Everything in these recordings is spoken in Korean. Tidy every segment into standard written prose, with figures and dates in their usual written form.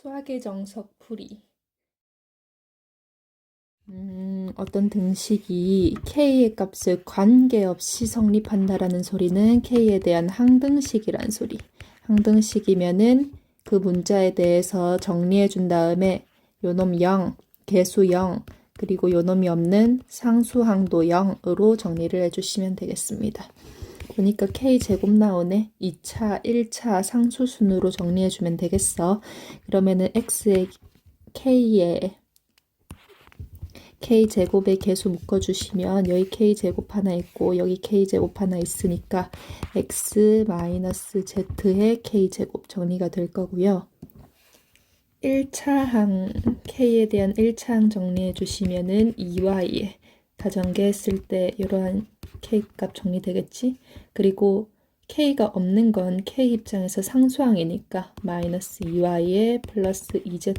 수학의 정석 풀이. 어떤 등식이 k의 값을 관계없이 성립한다라는 소리는 k에 대한 항등식이란 소리. 항등식이면은 그 문자에 대해서 정리해 준 다음에 요놈 0, 개수 0, 그리고 요놈이 없는 상수항도 0으로 정리를 해주시면 되겠습니다. 보니까 k제곱 나오네. 2차, 1차 상수순으로 정리해주면 되겠어. 그러면은 x의 k제곱의 개수 묶어주시면 여기 k제곱 하나 있고 여기 k제곱 하나 있으니까 x-z의 k제곱 정리가 될 거고요. 1차항 k에 대한 1차항 정리해 주시면은 2y에 가정계 했을 때 이러한 k값 정리되겠지? 그리고 k가 없는 건 k 입장에서 상수항이니까 마이너스 2y에 플러스 2z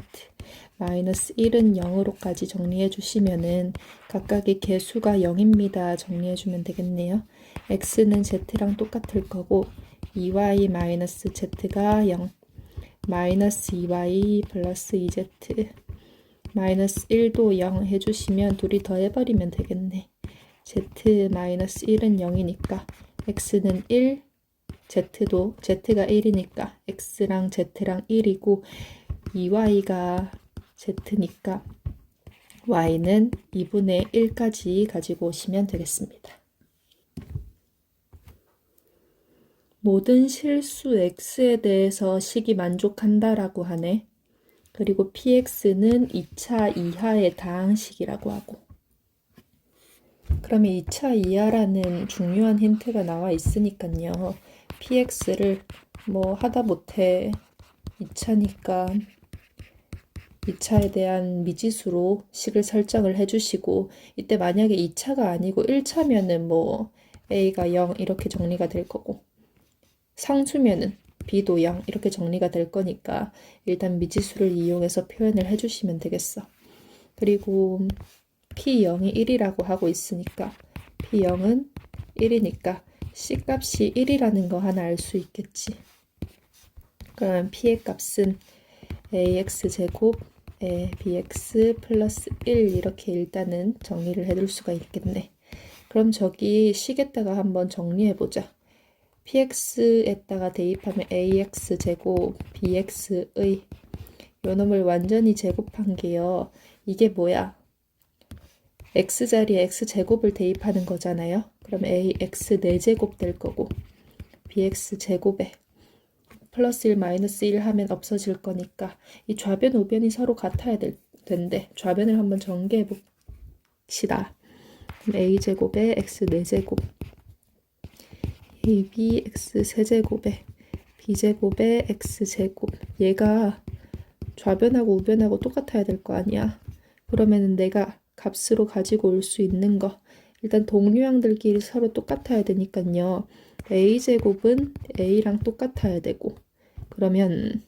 마이너스 1은 0으로까지 정리해 주시면은 각각의 개수가 0입니다. 정리해 주면 되겠네요. x는 z랑 똑같을 거고 2y 마이너스 z가 0 마이너스 2y 플러스 2z 마이너스 1도 0 해주시면 둘이 더해버리면 되겠네. z 마이너스 1은 0이니까 x는 1, z도 z가 1이니까 x랑 z랑 1이고 2y가 z니까 y는 2분의 1까지 가지고 오시면 되겠습니다. 모든 실수 x에 대해서 식이 만족한다라고 하네. 그리고 px는 2차 이하의 다항식이라고 하고. 그러면 2차 이하라는 중요한 힌트가 나와 있으니까요. px를 뭐 하다못해 2차니까 2차에 대한 미지수로 식을 설정을 해주시고, 이때 만약에 2차가 아니고 1차면은 뭐 a가 0 이렇게 정리가 될 거고, 상수면은 b도 0 이렇게 정리가 될 거니까 일단 미지수를 이용해서 표현을 해주시면 되겠어. 그리고 p0이 1이라고 하고 있으니까 p0은 1이니까 c값이 1이라는 거 하나 알 수 있겠지. 그럼 p의 값은 ax제곱에 bx 플러스 1 이렇게 일단은 정리를 해둘 수가 있겠네. 그럼 저기 식에다가 한번 정리해보자. px에다가 대입하면 ax제곱 bx의 요놈을 완전히 제곱한 게요. 이게 뭐야? x자리에 x제곱을 대입하는 거잖아요. 그럼 ax 4제곱 될 거고 bx제곱에 플러스 1 마이너스 1 하면 없어질 거니까 이 좌변 우변이 서로 같아야 된대. 좌변을 한번 전개해 봅시다. a제곱에 x 4제곱 ab x 세제곱에 b제곱에 x제곱 얘가 좌변하고 우변하고 똑같아야 될 거 아니야. 그러면은 내가 값으로 가지고 올 수 있는 거 일단 동류항들끼리 서로 똑같아야 되니까요. a제곱은 a랑 똑같아야 되고 그러면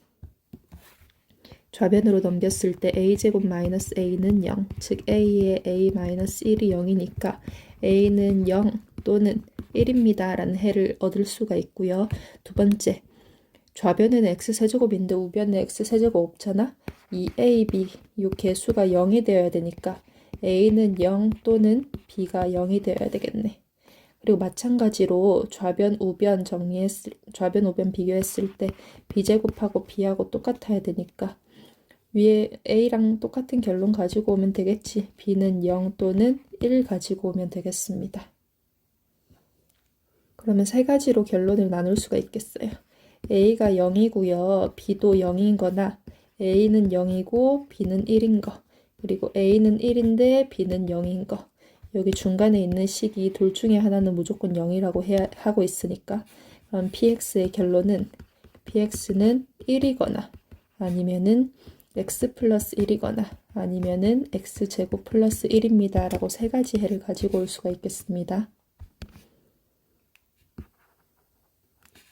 좌변으로 넘겼을 때 a제곱 마이너스 a는 0, 즉 a의 a 마이너스 1이 0이니까 a는 0 또는 1입니다 라는 해를 얻을 수가 있고요. 두 번째, 좌변에는 x세제곱인데 우변에 x세제곱 없잖아. 이 a, b 이 개수가 0이 되어야 되니까 a는 0 또는 b가 0이 되어야 되겠네. 그리고 마찬가지로 좌변 우변 비교했을 때 b제곱하고 b하고 똑같아야 되니까 위에 a랑 똑같은 결론 가지고 오면 되겠지. b는 0 또는 1 가지고 오면 되겠습니다. 그러면 세 가지로 결론을 나눌 수가 있겠어요. a가 0이고요. b도 0인 거나 a는 0이고 b는 1인 거. 그리고 a는 1인데 b는 0인 거. 여기 중간에 있는 식이 둘 중에 하나는 무조건 0이라고 하고 있으니까 그럼 px의 결론은 px는 1이거나 아니면은 x 플러스 1이거나 아니면은 x제곱 플러스 1입니다. 라고 세 가지 해를 가지고 올 수가 있겠습니다.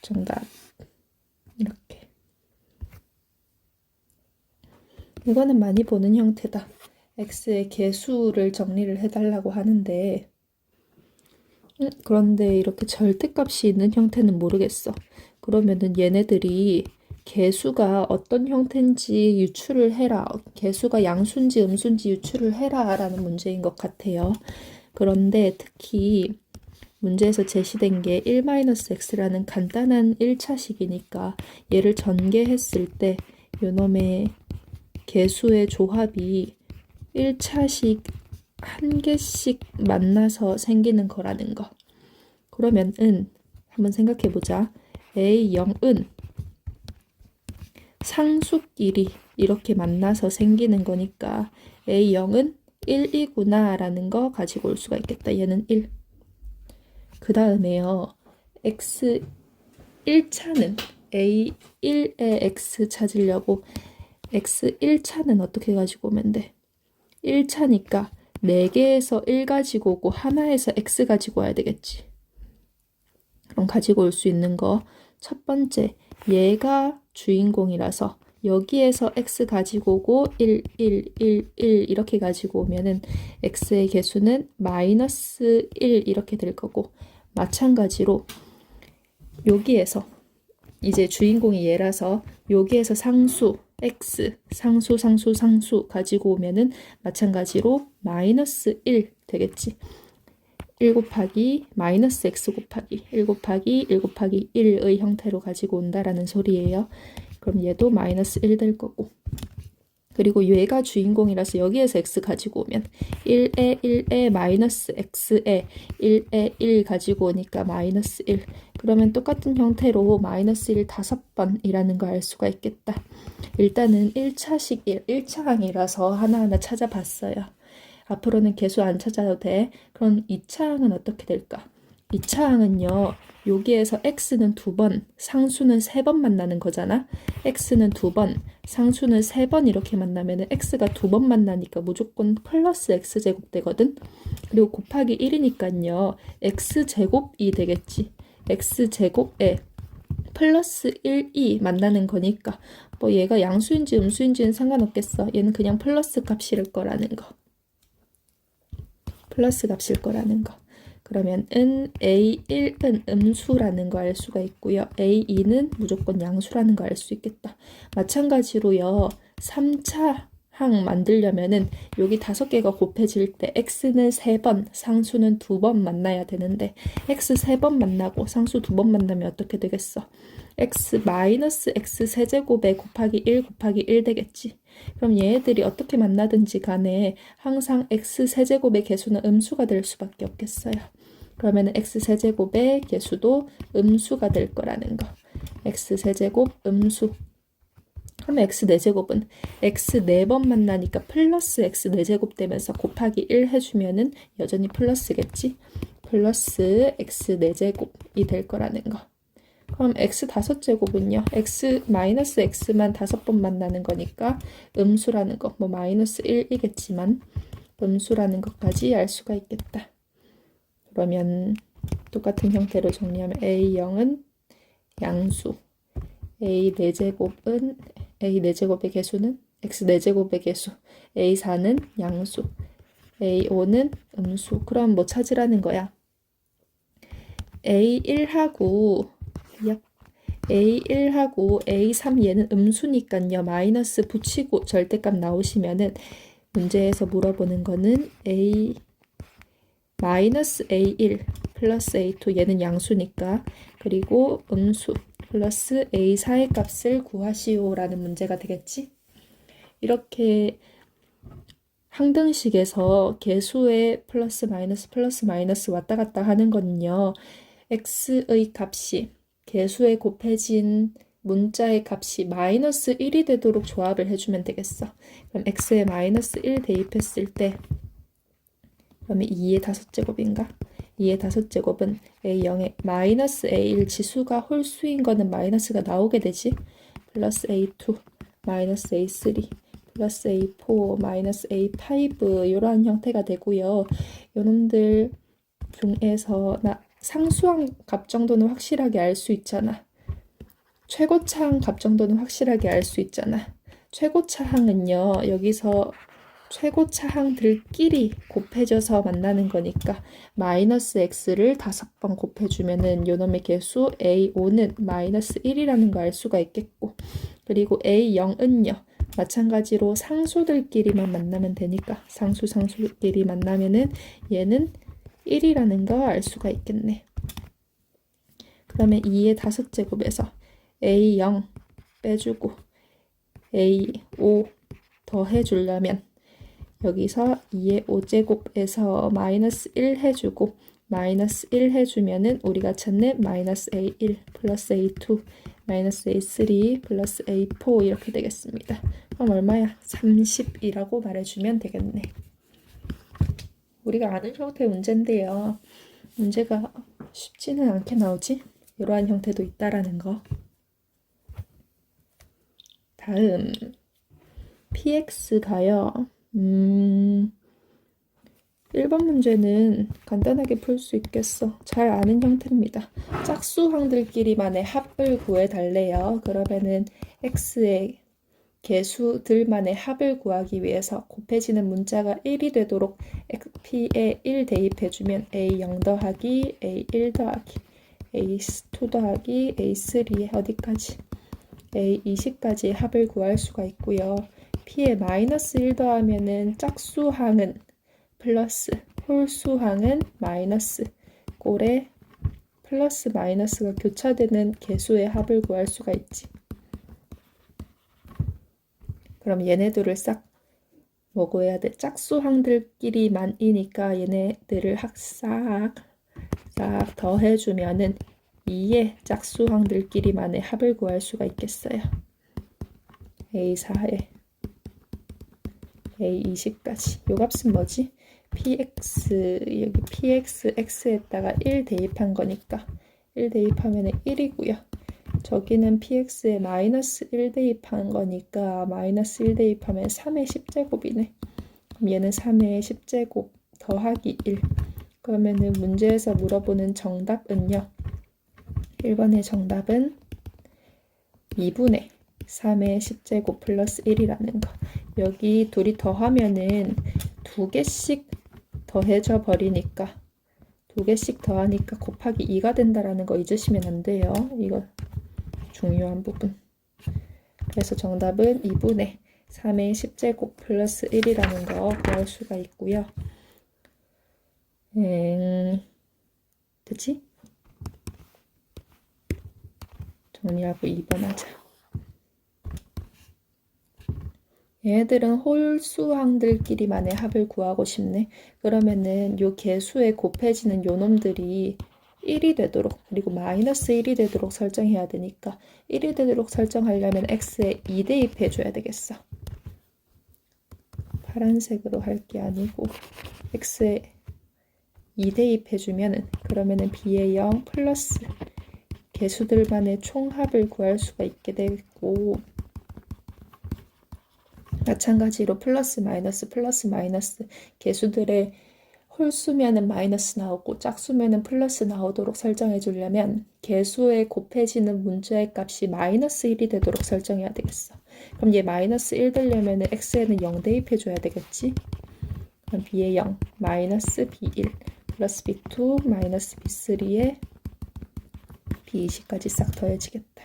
정답. 이렇게. 이거는 많이 보는 형태다. x의 개수를 정리를 해달라고 하는데 그런데 이렇게 절대값이 있는 형태는 모르겠어. 그러면은 얘네들이 개수가 어떤 형태인지 유추를 해라. 개수가 양수인지 음수인지 유추를 해라 라는 문제인 것 같아요. 그런데 특히 문제에서 제시된 게 1-x라는 간단한 1차식이니까 얘를 전개했을 때 요놈의 개수의 조합이 1차식 한 개씩 만나서 생기는 거라는 거. 그러면 한번 생각해보자. A0은 상수끼리 이렇게 만나서 생기는 거니까 A0은 1이구나 라는 거 가지고 올 수가 있겠다. 얘는 1. 그 다음에요. x 1차는 A1의 x 찾으려고 x 1차는 어떻게 가지고 오면 돼? 1차니까 4개에서 1 가지고 오고 하나에서 x 가지고 와야 되겠지. 그럼 가지고 올 수 있는 거 첫 번째, 얘가 주인공이라서 여기에서 x 가지고 오고 1, 1, 1, 1 이렇게 가지고 오면은 x의 개수는 -1 이렇게 될 거고, 마찬가지로 여기에서 이제 주인공이 얘라서 여기에서 상수 x, 상수 가지고 오면은 마찬가지로 -1 되겠지. 1 곱하기 -x 곱하기 1 곱하기 1 곱하기 1의 형태로 가지고 온다라는 소리예요. 그럼 얘도 -1 될 거고, 그리고 얘가 주인공이라서 여기에서 x 가지고 오면 1에 1에 -x에 1에 1 가지고 오니까 -1. 그러면 똑같은 형태로 -1 5번이라는 걸 알 수가 있겠다. 일단은 1차식 1차항이라서 하나하나 찾아봤어요. 앞으로는 개수 안 찾아도 돼. 그럼 2차항은 어떻게 될까? 2차항은요. 여기에서 x는 2번, 상수는 3번 만나는 거잖아. x는 2번, 상수는 3번 이렇게 만나면 x가 2번 만나니까 무조건 플러스 x제곱 되거든. 그리고 곱하기 1이니까요. x제곱이 되겠지. x제곱에 플러스 1이 만나는 거니까 뭐 얘가 양수인지 음수인지는 상관없겠어. 얘는 그냥 플러스 값일 거라는 거. 플러스 값일 거라는 거. 그러면 A1은 음수라는 거 알 수가 있고요. A2는 무조건 양수라는 거 알 수 있겠다. 마찬가지로요. 3차 항 만들려면은 여기 5개가 곱해질 때 x는 3번, 상수는 2번 만나야 되는데 x 3번 만나고 상수 2번 만나면 어떻게 되겠어? x x 세제곱에 곱하기 1 곱하기 1 되겠지. 그럼 얘네들이 어떻게 만나든지 간에 항상 x 세제곱의 개수는 음수가 될 수밖에 없겠어요. 그러면 x 세제곱의 개수도 음수가 될 거라는 거. x 세제곱 음수. 그러면 x 4제곱은 x 4번 만나니까 플러스 x 4제곱 되면서 곱하기 1 해주면은 여전히 플러스겠지. 플러스 x 4제곱이 될 거라는 거. 그럼 x 5제곱은요. x 마이너스 x만 5번 만나는 거니까 음수라는 거, 뭐 -1이겠지만 음수라는 것까지 알 수가 있겠다. 그러면 똑같은 형태로 정리하면 A0은 양수, A 4제곱의 개수는 x 4제곱의 개수, A4는 양수, A5는 음수. 그럼 뭐 찾으라는 거야? A1하고 A3 얘는 음수니까요. 마이너스 붙이고 절대값 나오시면은 문제에서 물어보는 거는 -A1 플러스 A2 얘는 양수니까, 그리고 음수 플러스 A4의 값을 구하시오라는 문제가 되겠지. 이렇게 항등식에서 개수의 플러스 마이너스 왔다 갔다 하는 거는요. x의 값이 개수에 곱해진 문자의 값이 -1이 되도록 조합을 해주면 되겠어. 그럼 x에 -1 대입했을 때 그러면 2의 5제곱인가? 2의 5제곱은 A0에 -A1 지수가 홀수인 거는 마이너스가 나오게 되지. 플러스 A2 -A3 플러스 A4 -A5 이러한 형태가 되고요. 요놈들 중에서 상수항 값 정도는 확실하게 알 수 있잖아. 최고차항 값 정도는 확실하게 알 수 있잖아. 최고차항은요. 여기서 최고차항들끼리 곱해져서 만나는 거니까 마이너스 x를 5번 곱해주면은 요놈의 개수 a5는 마이너스 1이라는 거 알 수가 있겠고, 그리고 a0은요 마찬가지로 상수들끼리만 만나면 되니까 상수끼리 만나면은 얘는 1이라는 거 알 수가 있겠네. 그러면 2의 5제곱에서 a0 빼주고 a5 더해주려면 여기서 2의 5제곱에서 마이너스 1 해주고 마이너스 1 해주면은 우리가 찾는 마이너스 a1 플러스 a2 마이너스 a3 플러스 a4 이렇게 되겠습니다. 그럼 얼마야? 30이라고 말해주면 되겠네. 우리가 아는 형태의 문제인데요. 문제가 쉽지는 않게 나오지? 이러한 형태도 있다라는 거. 다음 px가요. 1번 문제는 간단하게 풀 수 있겠어. 잘 아는 형태입니다. 짝수항들끼리만의 합을 구해달래요. 그러면은 x의 개수들만의 합을 구하기 위해서 곱해지는 문자가 1이 되도록 p에 1 대입해주면 a0 더하기 a1 더하기 a2 더하기 a3에 어디까지? a20까지 합을 구할 수가 있고요. p에 마이너스 1 더하면은 짝수항은 플러스, 홀수항은 마이너스, 꼴에 플러스 마이너스가 교차되는 개수의 합을 구할 수가 있지. 그럼 얘네들을 싹 뭐고 해야 돼? 짝수항들끼리만이니까 얘네들을 싹 더해주면은 2의 짝수항들끼리만의 합을 구할 수가 있겠어요. A4에 A20까지. 요 값은 뭐지? px, 여기 px, x에다가 1 대입한 거니까 1 대입하면 1이고요. 저기는 px에 마이너스 1 대입한 거니까 마이너스 1 대입하면 3의 10제곱이네. 그럼 얘는 3의 10제곱 더하기 1. 그러면은 문제에서 물어보는 정답은요. 1번의 정답은 2분의 3의 10제곱 플러스 1이라는 거. 여기 둘이 더하면은 2개씩 더해져 버리니까 2개씩 더하니까 곱하기 2가 된다라는 거 잊으시면 안 돼요. 이거 중요한 부분. 그래서 정답은 2분의 3의 10제곱 플러스 1이라는 거 구할 수가 있고요. 됐지? 정리하고 2번 하자. 얘네들은 홀수항들끼리만의 합을 구하고 싶네. 그러면은 요 개수에 곱해지는 요 놈들이 1이 되도록, 그리고 마이너스 1이 되도록 설정해야 되니까 1이 되도록 설정하려면 x에 2 대입해 줘야 되겠어. 파란색으로 할 게 아니고 x에 2 대입해 주면은 그러면은 b의 0 플러스 개수들만의 총합을 구할 수가 있게 되고, 마찬가지로 플러스 마이너스 개수들의 홀수면은 마이너스 나오고 짝수면은 플러스 나오도록 설정해 주려면 개수에 곱해지는 문자의 값이 마이너스 1이 되도록 설정해야 되겠어. 그럼 얘 마이너스 1 되려면은 x에는 0 대입해 줘야 되겠지. 그럼 b의 0 마이너스 b1 플러스 b2 마이너스 b3에 b20까지 싹 더해지겠다.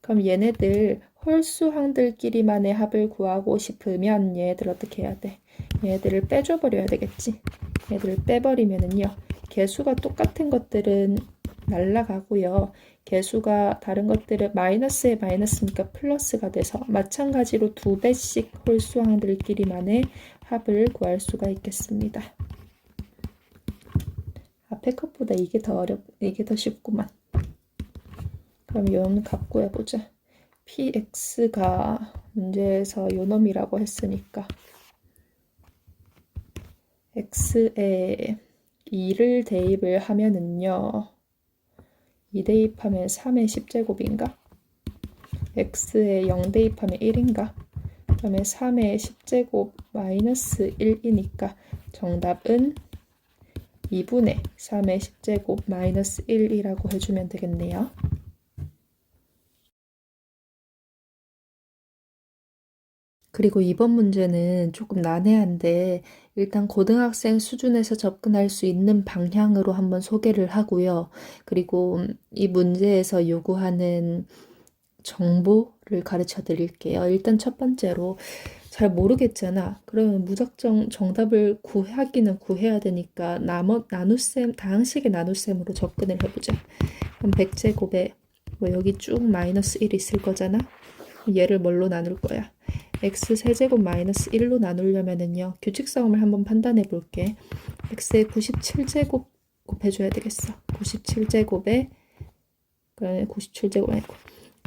그럼 얘네들 홀수항들끼리만의 합을 구하고 싶으면 얘네들 어떻게 해야 돼? 얘네들을 빼줘 버려야 되겠지. 얘네들을 빼버리면은요, 개수가 똑같은 것들은 날라가고요, 개수가 다른 것들은 마이너스에 마이너스니까 플러스가 돼서 마찬가지로 2배씩 홀수항들끼리만의 합을 구할 수가 있겠습니다. 앞에 것보다 이게 더 쉽구만. 그럼 요놈 값 구해보자. px가 문제에서 요놈이라고 했으니까 x에 2를 대입을 하면은요, 2 대입하면 3의 10제곱인가? x에 0 대입하면 1인가? 그러면 3의 10제곱 마이너스 1이니까 정답은 2분의 3의 10제곱 마이너스 1이라고 해주면 되겠네요. 그리고 이번 문제는 조금 난해한데 일단 고등학생 수준에서 접근할 수 있는 방향으로 한번 소개를 하고요. 그리고 이 문제에서 요구하는 정보를 가르쳐 드릴게요. 일단 첫 번째로 잘 모르겠잖아. 그러면 무작정 정답을 구하기는 구해야 되니까 나눗셈, 다항식의 나눗셈으로 접근을 해보자. 그럼 100제곱에 뭐 여기 쭉 마이너스 1 있을 거잖아. 얘를 뭘로 나눌 거야? x 세제곱 마이너스 1로 나누려면은요. 규칙 싸움을 한번 판단해 볼게. x의 97제곱 곱해줘야 되겠어. 97제곱에 그러면 97제곱 아니고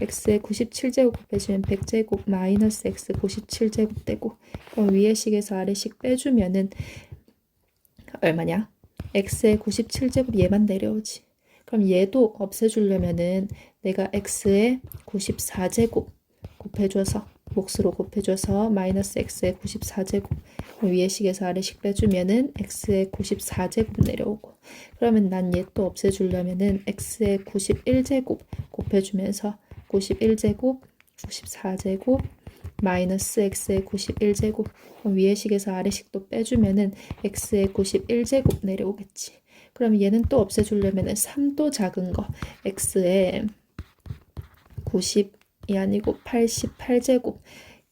x의 97제곱 곱해주면 100제곱 마이너스 x 97제곱 되고 그럼 위의 식에서 아래 식 빼주면은 얼마냐? x의 97제곱 얘만 내려오지. 그럼 얘도 없애주려면은 내가 x의 94제곱 곱해줘서 몫으로 곱해줘서 마이너스 x의 94제곱 위의 식에서 아래 식 빼주면은 x의 94제곱 내려오고 그러면 난 얘 또 없애주려면은 x의 91제곱 곱해주면서 91제곱 94제곱 마이너스 x의 91제곱 위의 식에서 아래 식도 빼주면은 x의 91제곱 내려오겠지. 그럼 얘는 또 없애주려면은 3도 작은 거 x의 90이 아니고 88제곱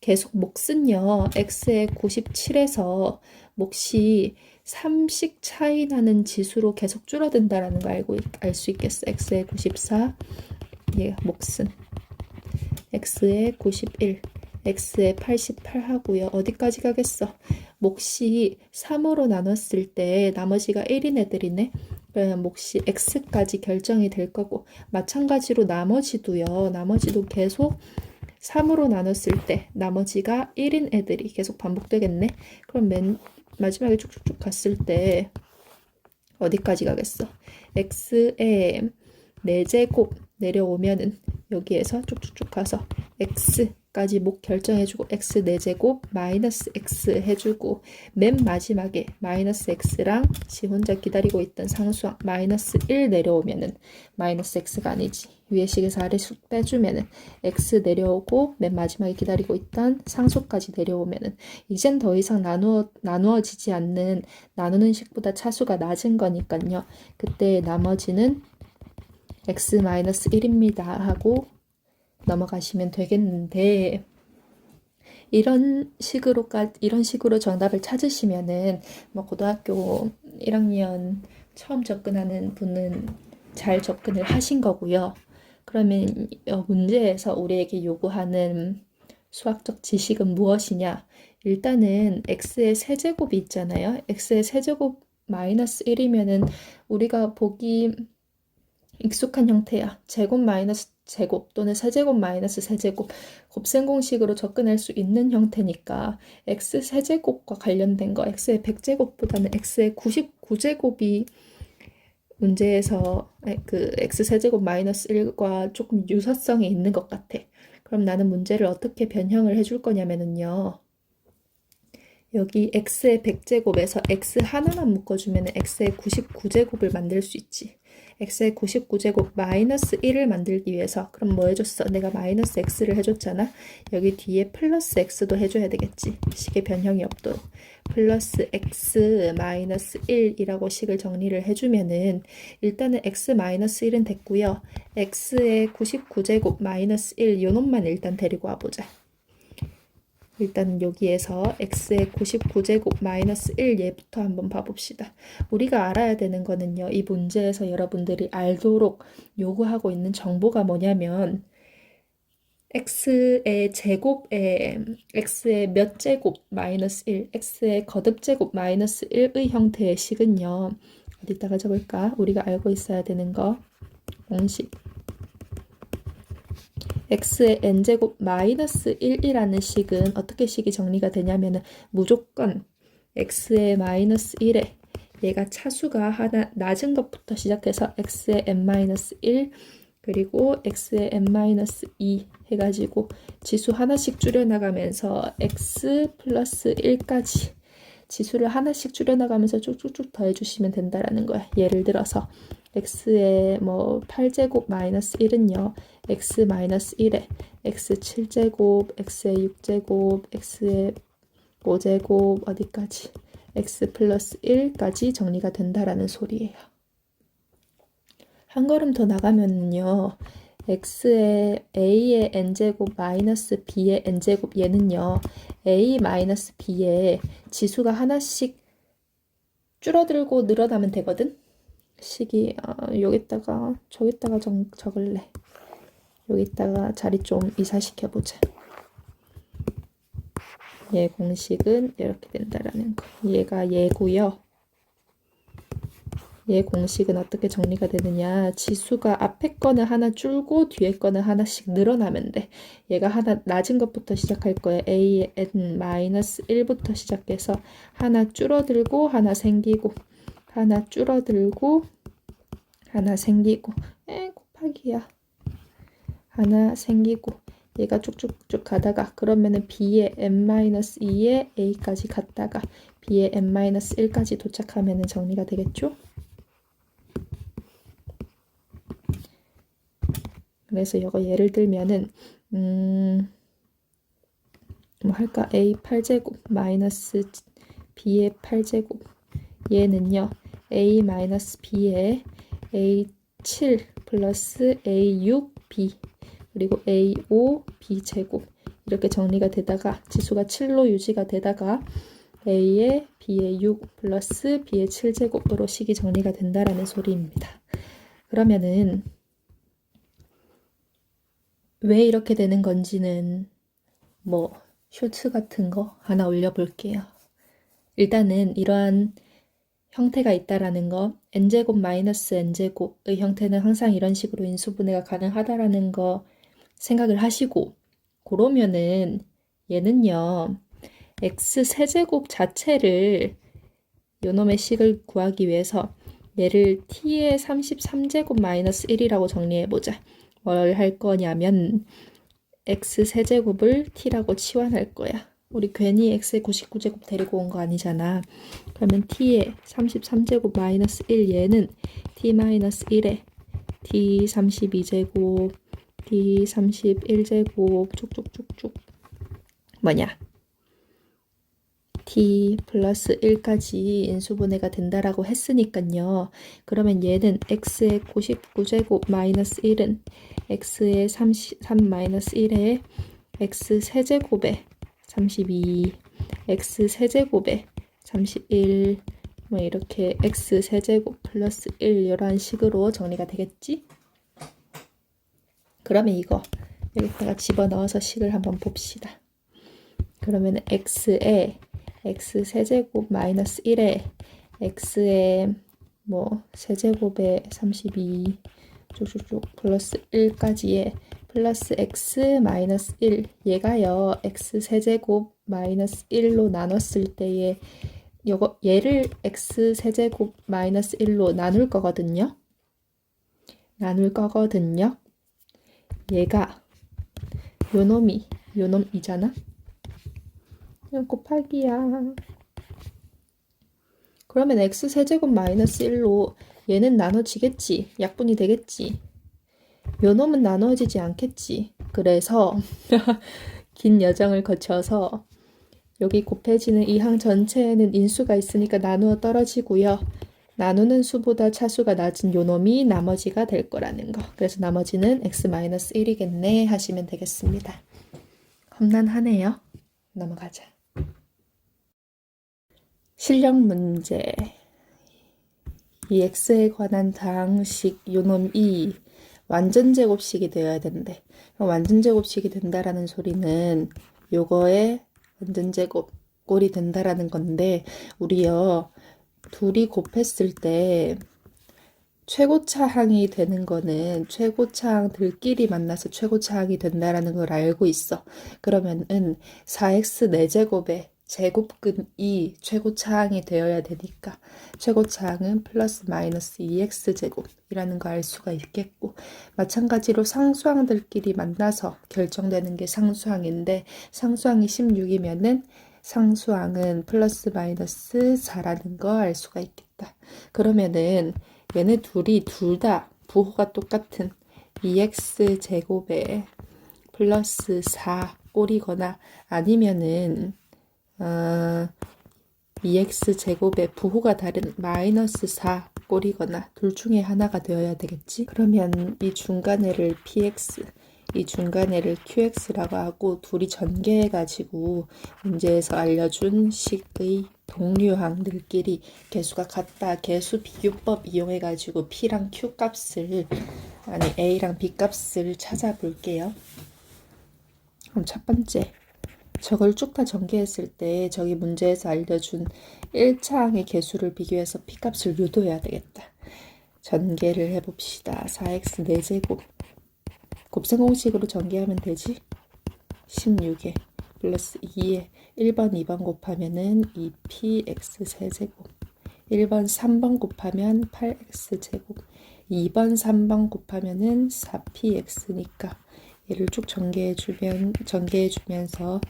계속 몫은요. x의 97에서 몫이 3씩 차이 나는 지수로 계속 줄어든다라는 거 알 수 있겠어. x의 94 얘가 몫은 x의 91 x의 88 하고요. 어디까지 가겠어? 몫이 3으로 나눴을 때 나머지가 1인 애들이네. 그러면 몫이 x까지 결정이 될 거고 마찬가지로 나머지도 계속 3으로 나눴을 때 나머지가 1인 애들이 계속 반복되겠네. 그럼 맨 마지막에 쭉쭉쭉 갔을 때 어디까지 가겠어? x의 4제곱 내려오면은 여기에서 쭉쭉쭉 가서 x까지 목 결정해주고 x 4제곱 마이너스 x 해주고 맨 마지막에 마이너스 x랑 지 혼자 기다리고 있던 상수항 마이너스 1 내려오면은 마이너스 x가 아니지 위의 식에서 아래 식 빼주면은 x 내려오고 맨 마지막에 기다리고 있던 상수까지 내려오면은 이젠 더 이상 나누어지지 않는 나누는 식보다 차수가 낮은 거니까요. 그때 나머지는 x-1입니다 하고 넘어가시면 되겠는데 이런 식으로 정답을 찾으시면은 뭐 고등학교 1학년 처음 접근하는 분은 잘 접근을 하신 거고요. 그러면 문제에서 우리에게 요구하는 수학적 지식은 무엇이냐? 일단은 x의 세제곱이 있잖아요. x의 세제곱 마이너스 1이면은 우리가 보기 익숙한 형태야. 제곱 마이너스 제곱 또는 세제곱 마이너스 세제곱 곱셈 공식으로 접근할 수 있는 형태니까 x 세제곱과 관련된 거 x의 100제곱보다는 x의 99제곱이 문제에서 그 x 세제곱 마이너스 1과 조금 유사성이 있는 것 같아. 그럼 나는 문제를 어떻게 변형을 해줄 거냐면은요. 여기 x의 100제곱에서 x 하나만 묶어주면 x의 99제곱을 만들 수 있지. x의 99제곱 마이너스 1을 만들기 위해서 그럼 뭐 해줬어? 내가 마이너스 x를 해줬잖아. 여기 뒤에 플러스 x도 해줘야 되겠지. 식의 변형이 없도록. 플러스 x 마이너스 1이라고 식을 정리를 해주면은 일단은 x 마이너스 1은 됐고요. x의 99제곱 마이너스 1 요놈만 일단 데리고 와보자. 일단 여기에서 x의 99제곱 마이너스 1 얘부터 한번 봐봅시다. 우리가 알아야 되는 거는요. 이 문제에서 여러분들이 알도록 요구하고 있는 정보가 뭐냐면 x의 제곱에 x의 몇 제곱 마이너스 1, x의 거듭제곱 마이너스 1의 형태의 식은요. 어디다가 적을까? 우리가 알고 있어야 되는 거 공식 x의 n제곱 마이너스 1이라는 식은 어떻게 식이 정리가 되냐면은 무조건 x의 마이너스 1에 얘가 차수가 하나 낮은 것부터 시작해서 x의 n-1 그리고 x의 n-2 해가지고 지수 하나씩 줄여나가면서 x 플러스 1까지 지수를 하나씩 줄여나가면서 쭉쭉쭉 더해주시면 된다라는 거야. 예를 들어서 x의 뭐 8제곱 마이너스 1은요. x 마이너스 1에 x 7제곱, x의 6제곱, x의 5제곱 어디까지 x 플러스 1까지 정리가 된다라는 소리예요. 한 걸음 더 나가면요. x의 a의 n제곱 마이너스 b의 n제곱 얘는요. a 마이너스 b의 지수가 하나씩 줄어들고 늘어나면 되거든. 식이 여기다가 저기다가 적을래. 여기다가 자리 좀 이사시켜보자. 얘 공식은 이렇게 된다라는 거. 얘가 얘고요. 얘 공식은 어떻게 정리가 되느냐. 지수가 앞에 거는 하나 줄고 뒤에 거는 하나씩 늘어나면 돼. 얘가 하나 낮은 것부터 시작할 거야. a의 n-1부터 시작해서 하나 줄어들고 하나 생기고 하나 줄어들고 하나 생기고 곱하기야. 하나 생기고 얘가 쭉쭉쭉 가다가 그러면은 b의 n-2에 a까지 갔다가 b의 n-1까지 도착하면은 정리가 되겠죠? 그래서 이거 예를 들면은 뭐 할까? a 8제곱 마이너스 b의 8제곱 얘는요. a 마이너스 b에 a 7 플러스 a 6 b 그리고 a 5 b 제곱 이렇게 정리가 되다가 지수가 7로 유지가 되다가 a의 b의 6 플러스 b의 7제곱으로 식이 정리가 된다라는 소리입니다. 그러면은 왜 이렇게 되는 건지는 뭐 쇼츠 같은 거 하나 올려볼게요. 일단은 이러한 형태가 있다라는 거 n제곱 마이너스 n제곱의 형태는 항상 이런 식으로 인수분해가 가능하다라는 거 생각을 하시고 그러면은 얘는요 x 세제곱 자체를 요놈의 식을 구하기 위해서 얘를 t의 33제곱 마이너스 1이라고 정리해보자. 뭘 할 거냐면 x 세제곱을 t라고 치환할 거야. 우리 괜히 x의 99제곱 데리고 온 거 아니잖아. 그러면 t의 33제곱 마이너스 1 얘는 t 마이너스 1에 t 32제곱 t 31제곱 쭉쭉쭉쭉 뭐냐 t 플러스 1까지 인수분해가 된다라고 했으니까요. 그러면 얘는 x의 99제곱 마이너스 1은 x의 33 마이너스 1에 x 세제곱에 32 x 세제곱에 31 뭐 이렇게 x 세제곱 플러스 1 이런 식으로 정리가 되겠지? 그러면 이거 여기다가 집어넣어서 식을 한번 봅시다. 그러면 x에 x 세제곱 마이너스 1에 x의 뭐 세제곱에 32 쭉쭉쭉 플러스 1까지에 플러스 x 마이너스 1 얘가요 x 세제곱 마이너스 1로 나눴을 때에 얘를 x 세제곱 마이너스 1로 나눌 거거든요. 얘가 요놈이잖아. 그냥 곱하기야. 그러면 x 세제곱 마이너스 1로 얘는 나눠지겠지. 약분이 되겠지. 요놈은 나눠지지 않겠지. 그래서 긴 여정을 거쳐서 여기 곱해지는 이 항 전체에는 인수가 있으니까 나누어 떨어지고요. 나누는 수보다 차수가 낮은 요놈이 나머지가 될 거라는 거. 그래서 나머지는 x-1이겠네 하시면 되겠습니다. 험난하네요. 넘어가자. 실력 문제. 이 x에 관한 다항식 요놈 2 완전제곱식이 되어야 된대. 완전제곱식이 된다라는 소리는 요거의 완전제곱 꼴이 된다라는 건데 우리요 둘이 곱했을 때 최고차항이 되는 거는 최고차항들끼리 만나서 최고차항이 된다라는 걸 알고 있어. 그러면은 4x 4제곱에 제곱근이 최고차항이 되어야 되니까 최고차항은 플러스 마이너스 2x제곱이라는 거 알 수가 있겠고 마찬가지로 상수항들끼리 만나서 결정되는 게 상수항인데 상수항이 16이면은 상수항은 플러스 마이너스 4라는 거 알 수가 있겠다. 그러면은 얘네 둘이 둘 다 부호가 똑같은 2x 제곱에 플러스 4 꼴이거나 아니면은 2x 제곱의 부호가 다른 마이너스 4 꼴이거나 둘 중에 하나가 되어야 되겠지. 그러면 이 중간에를 px, 이 중간에를 qx라고 하고 둘이 전개해가지고 문제에서 알려준 식의 동류항들끼리 개수가 같다. 개수 비교법 이용해가지고 p랑 q 값을 아니 a랑 b 값을 찾아볼게요. 그럼 첫 번째 저걸 쭉 다 전개했을 때 저기 문제에서 알려준 1차항의 개수를 비교해서 p값을 유도해야 되겠다. 전개를 해봅시다. 4x 4제곱 곱셈 공식으로 전개하면 되지. 16에 플러스 2에 1번 2번 곱하면은 2px 세제곱 1번 3번 곱하면 8x 제곱 2번 3번 곱하면은 4px니까 얘를 쭉 전개해주면서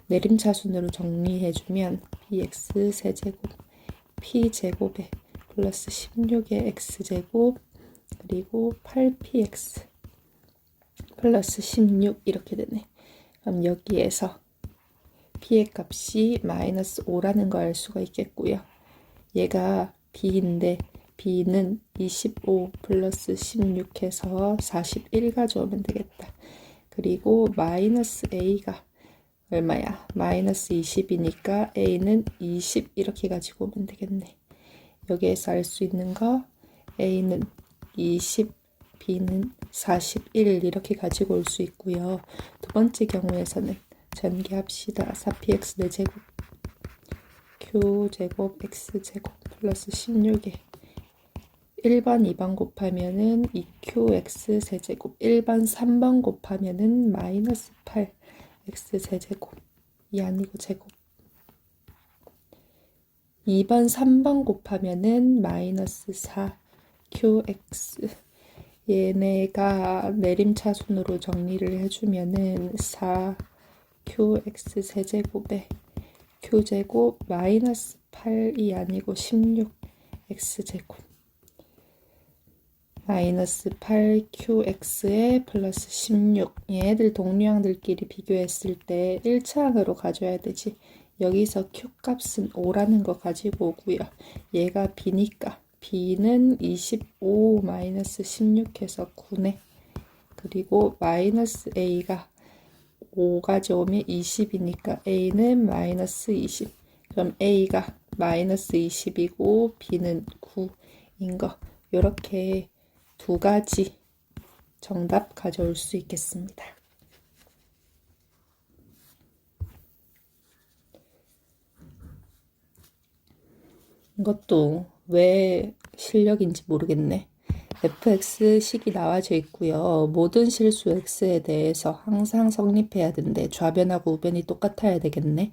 내림차순으로 정리해주면 px 세제곱 p제곱에 플러스 16의 x제곱 그리고 8px 플러스 16 이렇게 되네. 그럼 여기에서 p의 값이 마이너스 5라는 거 알 수가 있겠고요. 얘가 b인데 b는 25 플러스 16 해서 41 가져오면 되겠다. 그리고 마이너스 a가 얼마야? 마이너스 20이니까 a는 20 이렇게 가지고 오면 되겠네. 여기에서 알 수 있는 거 a는 20, b는 41 이렇게 가지고 올 수 있고요. 두 번째 경우에서는 전개합시다. 4px 4제곱 q제곱 x제곱 플러스 16에 1번 2번 곱하면은 2qx 세제곱 1번 3번 곱하면은 마이너스 8 x 세제곱 이 아니고 제곱 2번 3번 곱하면은 마이너스 4 qx 얘네가 내림차순으로 정리를 해주면은 4 qx 세제곱에 q제곱 마이너스 8이 아니고 16 x제곱 마이너스 8qx에 플러스 16 얘네들 동류항들끼리 비교했을 때 1차항으로 가져야 되지. 여기서 q값은 5라는 거 가지고 오고요. 얘가 b니까 b는 25 마이너스 16 해서 9네. 그리고 마이너스 a가 5 가져오면 20이니까 a는 마이너스 20. 그럼 a가 마이너스 20이고 b는 9인 거. 요렇게 두 가지 정답 가져올 수 있겠습니다. 이것도 왜 실력인지 모르겠네. fx 식이 나와져 있고요. 모든 실수 x에 대해서 항상 성립해야 되는데 좌변하고 우변이 똑같아야 되겠네.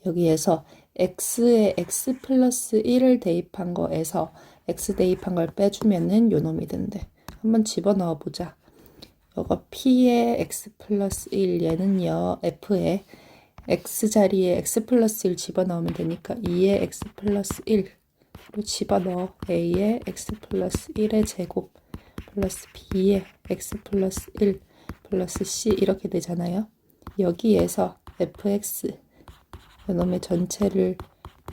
여기에서 x에 x 플러스 1을 대입한 거에서 x 대입한 걸 빼주면은 요놈이 된대. 한번 집어넣어 보자. 이거 p에 x 플러스 1 얘는요 f에 x 자리에 x 플러스 1 집어넣으면 되니까 2에 x 플러스 1로 집어넣어. a에 x 플러스 1의 제곱 플러스 b에 x 플러스 1 플러스 c 이렇게 되잖아요. 여기에서 fx 이놈의 전체를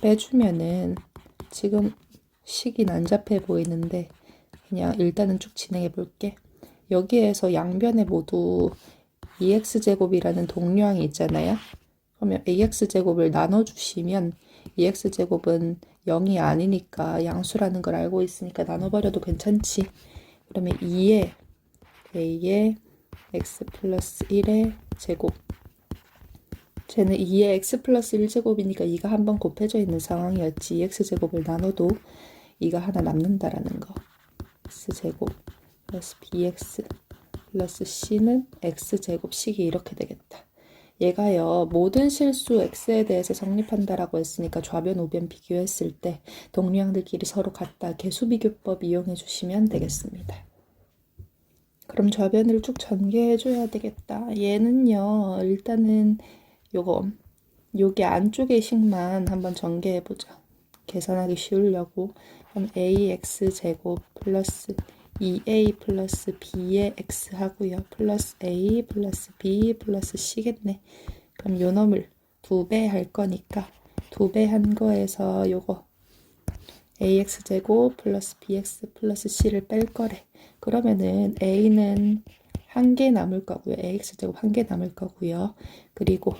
빼주면은 지금 식이 난잡해 보이는데 그냥 일단은 쭉 진행해 볼게. 여기에서 양변에 모두 2x제곱이라는 동류항이 있잖아요. 그러면 ax제곱을 나눠주시면 2x제곱은 0이 아니니까 양수라는 걸 알고 있으니까 나눠버려도 괜찮지. 그러면 2에 a에 x 플러스 1의 제곱 쟤는 2에 x 플러스 1제곱이니까 2가 한번 곱해져 있는 상황이었지. x제곱을 나눠도 2가 하나 남는다라는 거. x제곱 플러스 bx 플러스 c는 x제곱식이 이렇게 되겠다. 얘가요 모든 실수 x에 대해서 성립한다라고 했으니까 좌변 우변 비교했을 때 동류항들끼리 서로 같다. 개수비교법 이용해 주시면 되겠습니다. 그럼 좌변을 쭉 전개해 줘야 되겠다. 얘는요 일단은 요거 여기 안쪽의 식만 한번 전개해보자. 계산하기 쉬우려고. 그럼 ax제곱 플러스 2a 플러스 b의 x 하고요. 플러스 a 플러스 b 플러스 c겠네. 그럼 요 놈을 2배 할 거니까 2배 한 거에서 요거 ax제곱 플러스 bx 플러스 c를 뺄 거래. 그러면은 a는 한 개 남을 거고요. ax제곱 한 개 남을 거고요. 그리고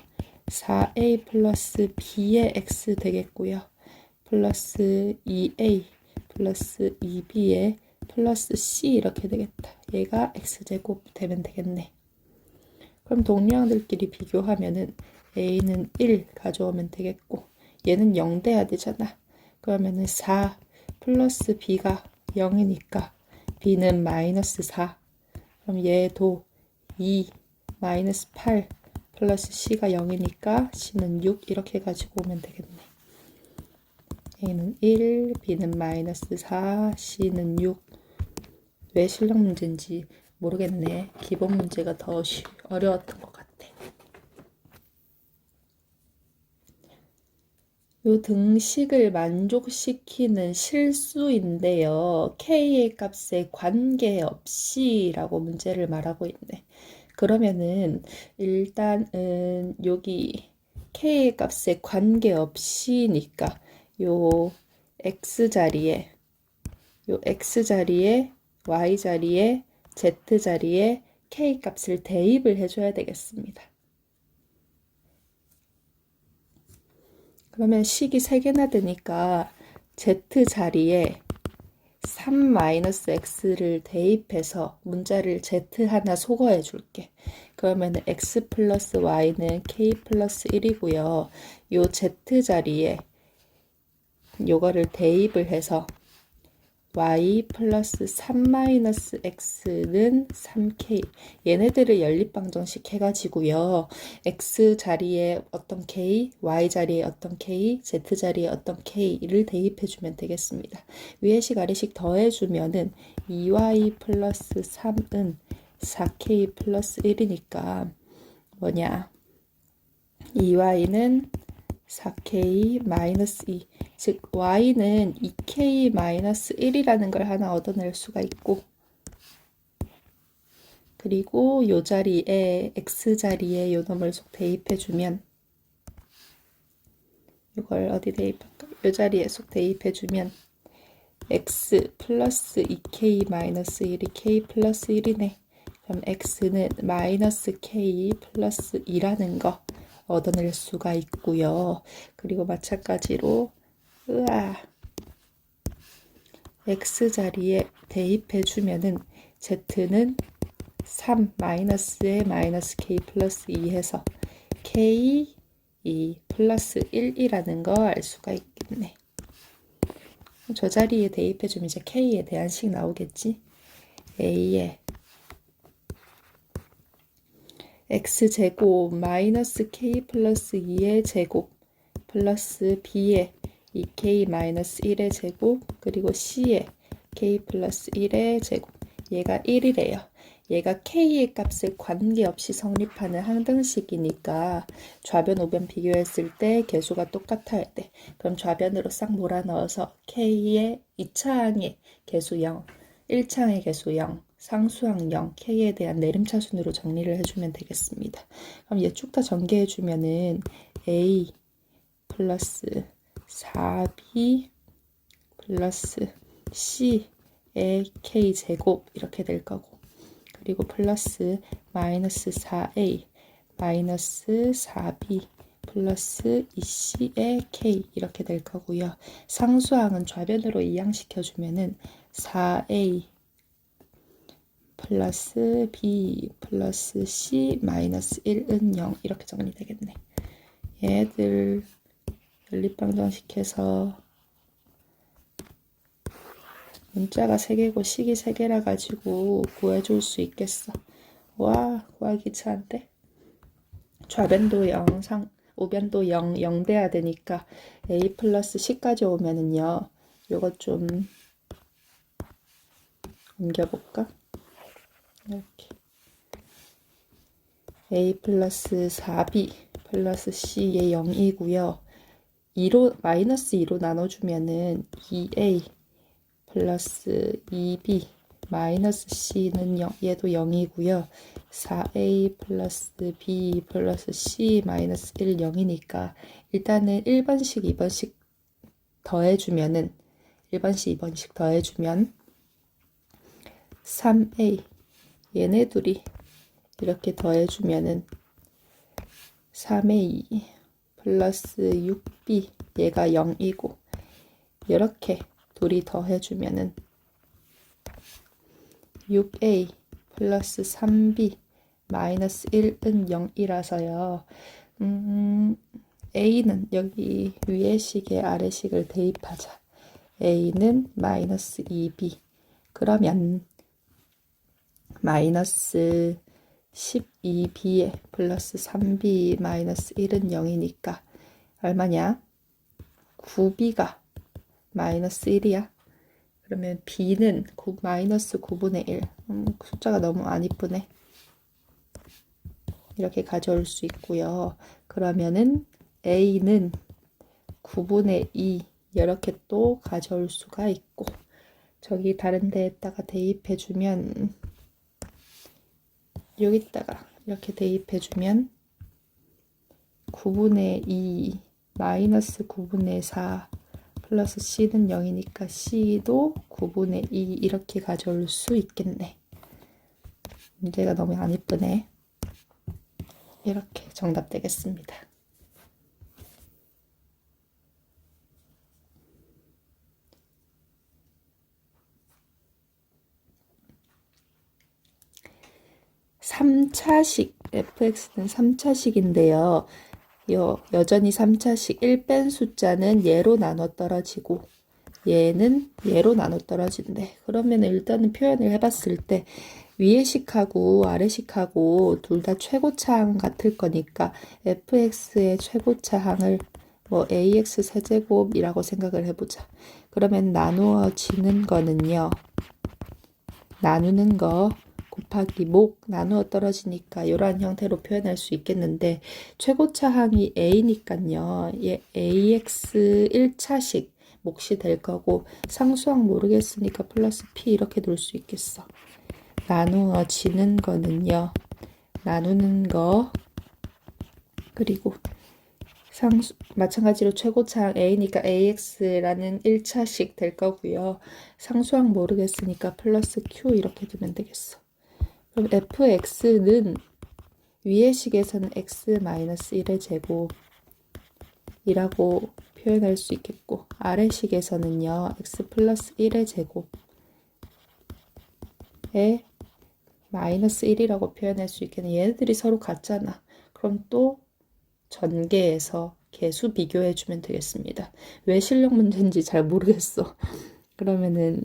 4a 플러스 b의 x 되겠고요. 플러스 2a 플러스 2b의 플러스 c 이렇게 되겠다. 얘가 x제곱 되면 되겠네. 그럼 동량들끼리 비교하면은 a는 1 가져오면 되겠고 얘는 0 돼야 되잖아. 그러면은 4 플러스 b가 0이니까 b는 마이너스 4. 그럼 얘도 2 마이너스 8 플러스 c가 0이니까 c는 6 이렇게 가지고 오면 되겠네. a는 1, b는 마이너스 4, c는 6. 왜 실력 문제인지 모르겠네. 기본 문제가 더 어려웠던 것 같아. 요 등식을 만족시키는 실수인데요. k의 값에 관계없이 라고 문제를 말하고 있네. 그러면은 일단은 여기 k의 값에 관계없이니까 요 x자리에 y자리에 z자리에 k 값을 대입을 해줘야 되겠습니다. 그러면 식이 3개나 되니까 z자리에 3-x를 대입해서 문자를 z 하나 소거해 줄게. 그러면 x 플러스 y는 k 플러스 1이고요. 요 z자리에 요거를 대입을 해서 y 플러스 3-x는 3k. 얘네들을 연립방정식 해가지고요. x 자리에 어떤 k, y 자리에 어떤 k, z 자리에 어떤 k를 대입해주면 되겠습니다. 위에식 아래식 더해주면은 2y 플러스 3은 4k 플러스 1이니까 뭐냐? 2y는 4k 마이너스 2, 즉 y는 2k 마이너스 1이라는 걸 하나 얻어낼 수가 있고, 그리고 요 자리에 x자리에 요 놈을 속 대입해주면, 이걸 어디 대입할까? 요 자리에 속 대입해주면 x 플러스 2k 마이너스 1이 k 플러스 1이네. 그럼 x는 마이너스 k 플러스 2라는 거 얻어낼 수가 있고요. 그리고 마찬가지로 x자리에 대입해주면은 z는 3 마이너스에 마이너스 k 플러스 2 해서 k 2 플러스 1이라는 거 알 수가 있겠네. 저 자리에 대입해주면 이제 k에 대한 식 나오겠지. a에 x제곱 마이너스 k 플러스 2의 제곱 플러스 b에 2k 마이너스 1의 제곱 그리고 c에 k 플러스 1의 제곱. 얘가 1이래요. 얘가 k의 값에 관계없이 성립하는 항등식이니까 좌변 우변 비교했을 때 개수가 똑같아야 돼. 그럼 좌변으로 싹 몰아넣어서 k의 2차항의 개수 0, 1차항의 개수 0, 상수항 0, k에 대한 내림차순으로 정리를 해주면 되겠습니다. 그럼 얘 쭉 다 전개해주면은 a 플러스 4b 플러스 c의 k제곱 이렇게 될 거고, 그리고 플러스 마이너스 4a 마이너스 4b 플러스 2c의 k 이렇게 될 거고요. 상수항은 좌변으로 이항시켜주면은 4a 플러스 b 플러스 c 마이너스 1은 0 이렇게 정리되겠네. 얘들 연립방정식해서 문자가 3개고 식이 3개라 가지고 구해줄 수 있겠어. 와, 구하기 귀찮은데. 좌변도 0, 우변도 0, 0 돼야 되니까 a 플러스 c까지 오면은요. 요거 좀 옮겨볼까? 이렇게 a 플러스 4b 플러스 C의 0이고요. 2로 마이너스 2로 나눠주면은 2A 플러스 2B 마이너스 C는 0, 얘도 0이고요. 4A 플러스 B 플러스 C 마이너스 1, 0이니까 일단은 1번씩 2번씩 더해주면은 1번씩 2번씩 더해주면 3A 얘네 둘이 이렇게 더해주면은 3A 플러스 6B 얘가 0이고 이렇게 둘이 더해주면은 6A 플러스 3B 마이너스 1은 0이라서요. A는 여기 위에 식에 아래 식을 대입하자. A는 마이너스 2B 그러면 마이너스 12B에 플러스 3B 마이너스 1은 0이니까 얼마냐? 9B가 마이너스 1이야. 그러면 B는 마이너스 9분의 1. 숫자가 너무 안 이쁘네. 이렇게 가져올 수 있고요. 그러면은 A는 9분의 2 이렇게 또 가져올 수가 있고 저기 다른 데에다가 대입해주면 여기다가 이렇게 대입해주면 9분의 2 마이너스 9분의 4 플러스 C는 0이니까 C도 9분의 2 이렇게 가져올 수 있겠네. 문제가 너무 안 이쁘네. 이렇게 정답 되겠습니다. (3차식) fx는 3차식인데요. 여전히 3차식 1뺀 숫자는 얘로 나눠 떨어지고 얘는 얘로 나눠 떨어진대. 그러면 일단은 표현을 해봤을 때 위에 식하고 아래 식하고 둘 다 최고차항 같을 거니까 fx의 최고차항을 뭐 ax 세제곱이라고 생각을 해보자. 그러면 나누어지는 거는요. 나누는 거 곱하기 목 나누어 떨어지니까 이러한 형태로 표현할 수 있겠는데 최고차항이 a니까요. 얘 ax 1차식 몫이 될 거고 상수항 모르겠으니까 플러스 p 이렇게 둘 수 있겠어. 나누어지는 거는요. 나누는 거 그리고 마찬가지로 최고차항 a니까 ax라는 1차식 될 거고요. 상수항 모르겠으니까 플러스 q 이렇게 두면 되겠어. 그럼 fx는 위의 식에서는 x-1의 제곱이라고 표현할 수 있겠고 아래 식에서는요. x 플러스 1의 제곱에 마이너스 1이라고 표현할 수 있겠네. 얘네들이 서로 같잖아. 그럼 또 전개해서 개수 비교해주면 되겠습니다. 왜 실력 문제인지 잘 모르겠어. 그러면은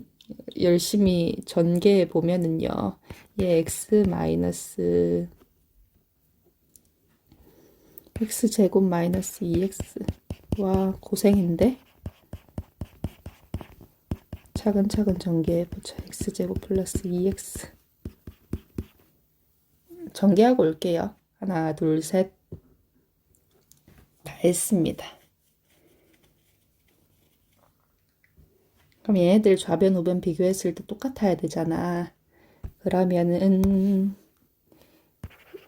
열심히 전개해 보면은요. 얘 x 마이너스 x 제곱 마이너스 2x 와 고생인데 차근차근 전개해보자. x 제곱 플러스 2x 전개하고 올게요. 하나 둘 셋 다 했습니다. 그럼 얘네들 좌변 우변 비교했을 때 똑같아야 되잖아. 그러면은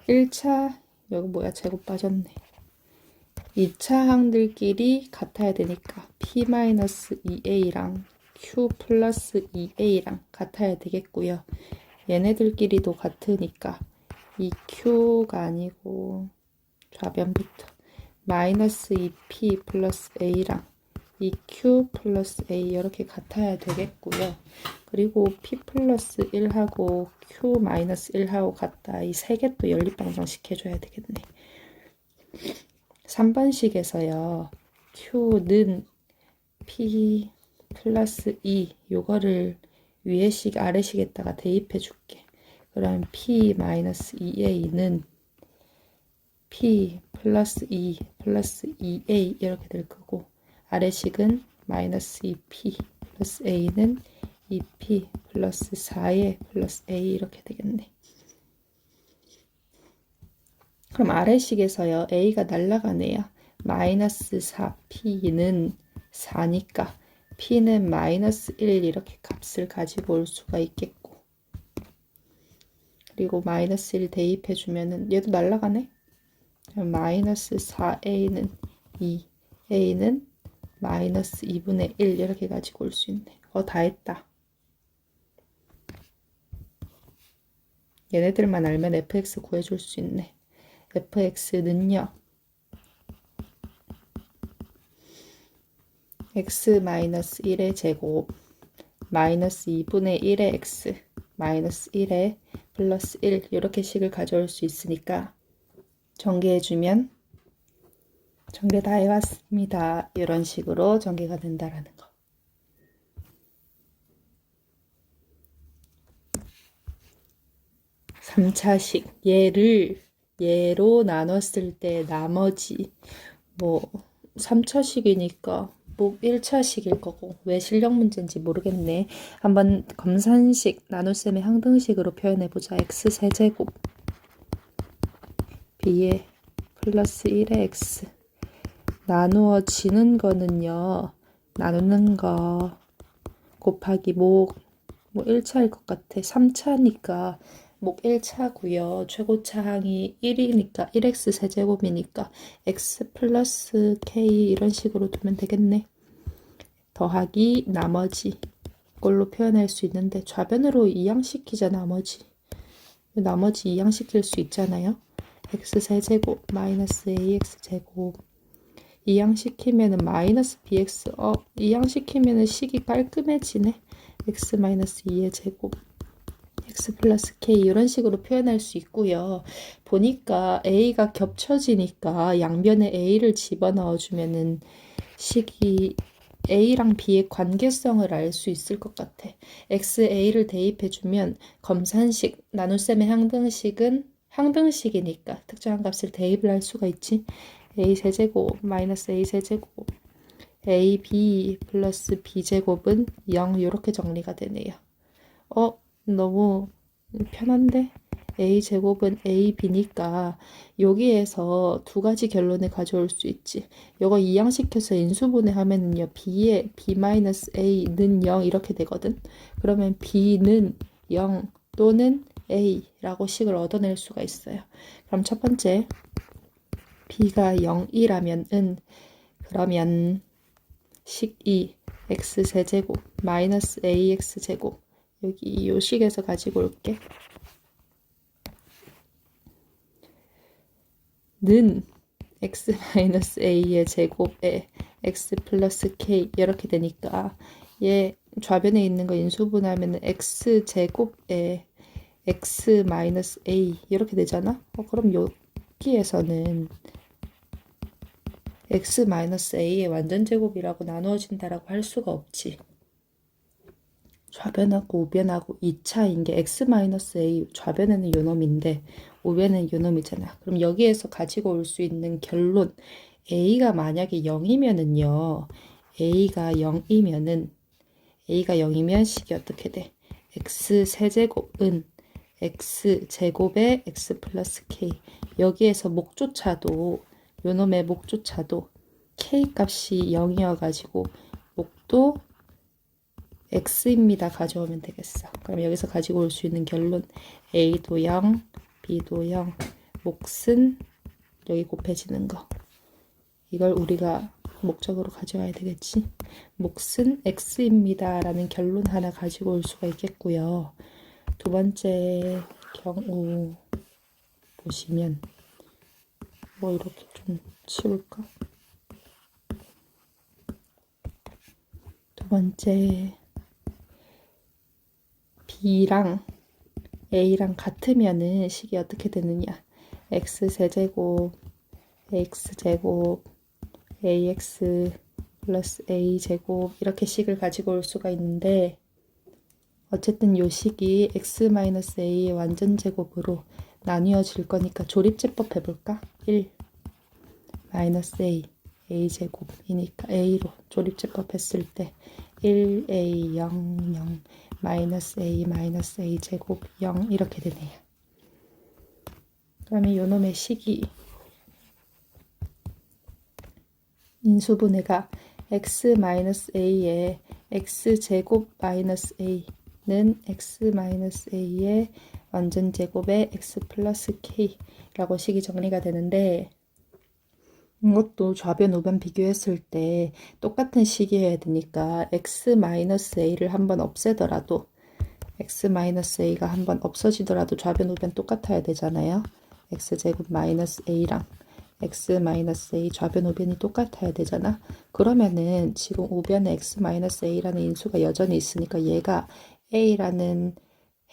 1차 여기 뭐야 제곱 빠졌네. 2차 항들끼리 같아야 되니까 p-2a랑 q 플러스 2a랑 같아야 되겠고요. 얘네들끼리도 같으니까 이 q가 아니고 좌변부터 마이너스 2p 플러스 a랑 이 q 플러스 a 이렇게 같아야 되겠고요. 그리고 p 플러스 1하고 q 마이너스 1하고 같다. 이 세 개 또 연립방정 시켜줘야 되겠네. 3번식에서요. q는 p 플러스 2 요거를 위에 식 아래 식에다가 대입해 줄게. 그럼 p 마이너스 2a는 p 플러스 2 플러스 2a 이렇게 될 거고 아래식은 마이너스 2p 플러스 a는 2p 플러스 4에 플러스 a 이렇게 되겠네. 그럼 아래식에서요. a가 날아가네요. 마이너스 4, p는 4니까 p는 마이너스 1 이렇게 값을 가지고 올 수가 있겠고, 그리고 마이너스 1 대입해주면은 얘도 날아가네. 마이너스 4a는 2, a는 마이너스 2분의 1 이렇게 가지고 올 수 있네. 다 했다. 얘네들만 알면 fx 구해줄 수 있네. fx는요. x-1의 제곱 마이너스 2분의 1의 x 마이너스 1의 플러스 1 이렇게 식을 가져올 수 있으니까 전개해주면 전개 다 해왔습니다. 이런 식으로 전개가 된다라는 거. 3차식 얘로 나눴을 때 나머지 3차식이니까 1차식일 거고, 왜 실력 문제인지 모르겠네. 한번 검산식 나눗셈의 항등식으로 표현해보자. x세제곱 b에 플러스 1의 x 나누어지는 거는요. 나누는 거 곱하기 1차일 것 같아. 3차니까 1차고요. 최고차항이 1이니까 1x 세제곱이니까 x 플러스 k 이런 식으로 두면 되겠네. 더하기 나머지 걸로 표현할 수 있는데 좌변으로 이항시키자. 나머지 이항시킬 수 있잖아요. x 세제곱 마이너스 ax 제곱 이항시키면은 마이너스 bx 이항시키면은 식이 깔끔해지네. x 마이너스 2의 제곱 x 플러스 k 이런 식으로 표현할 수 있고요. 보니까 a가 겹쳐지니까 양변에 a를 집어넣어 주면은 식이 a랑 b의 관계성을 알 수 있을 것 같아. xa를 대입해 주면 검산식 나눗셈의 항등식이니까 특정한 값을 대입을 할 수가 있지. a 세제곱 마이너스 a 세제곱 ab 플러스 b제곱은 0 이렇게 정리가 되네요. 너무 편한데? a제곱은 ab니까 여기에서 두 가지 결론을 가져올 수 있지. 이거 이항시켜서 인수분해 하면은요. b의 b-a는 0 이렇게 되거든. 그러면 b는 0 또는 a라고 식을 얻어낼 수가 있어요. 그럼 첫 번째 b가 0이라면은 그러면 식2 x세제곱 마이너스 ax제곱 여기 요 식에서 가지고 올게. 는 x-a의 제곱에 x 플러스 k 이렇게 되니까 얘 좌변에 있는 거 인수분하면 x제곱에 x-a 이렇게 되잖아. 그럼 여기에서는 x-a의 완전제곱이라고 나누어진다라고 할 수가 없지. 좌변하고 우변하고 2차인 게 x-a 좌변에는 요놈인데 우변에는 요놈이잖아. 그럼 여기에서 가지고 올 수 있는 결론 a가 만약에 0이면은요. a가 0이면 식이 어떻게 돼? x 세제곱은 x 제곱에 x 플러스 k 여기에서 요놈의 목조차도 k 값이 0이어가지고 목도 x입니다. 가져오면 되겠어. 그럼 여기서 가지고 올 수 있는 결론 a도 0, b도 0, 몫은 여기 곱해지는 거. 이걸 우리가 목적으로 가져와야 되겠지. 몫은 x입니다. 라는 결론 하나 가지고 올 수가 있겠고요. 두 번째 경우 보시면 이렇게 좀 치울까? 두 번째 b랑 a랑 같으면은 식이 어떻게 되느냐. x세제곱 ax제곱 ax 플러스 a제곱 이렇게 식을 가지고 올 수가 있는데 어쨌든 요 식이 x-a의 완전제곱으로 나뉘어질 거니까 조립제법 해볼까? 1 마이너스 a a제곱이니까 a로 조립제법 했을 때 1a 0 0 마이너스 a 제곱 0 이렇게 되네요. 그러면 요놈의 식이 인수분해가 x-a에 x제곱 마이너스 a는 x-a의 완전제곱에 x 플러스 k라고 식이 정리가 되는데, 이것도 좌변 우변 비교했을 때 똑같은 식이어야 되니까 x-a를 한번 없애더라도, x-a가 한번 없어지더라도 좌변 우변 똑같아야 되잖아요. x제곱 마이너스 a랑 x-a 좌변 우변이 똑같아야 되잖아. 그러면은 지금 우변에 x-a라는 인수가 여전히 있으니까 얘가 a라는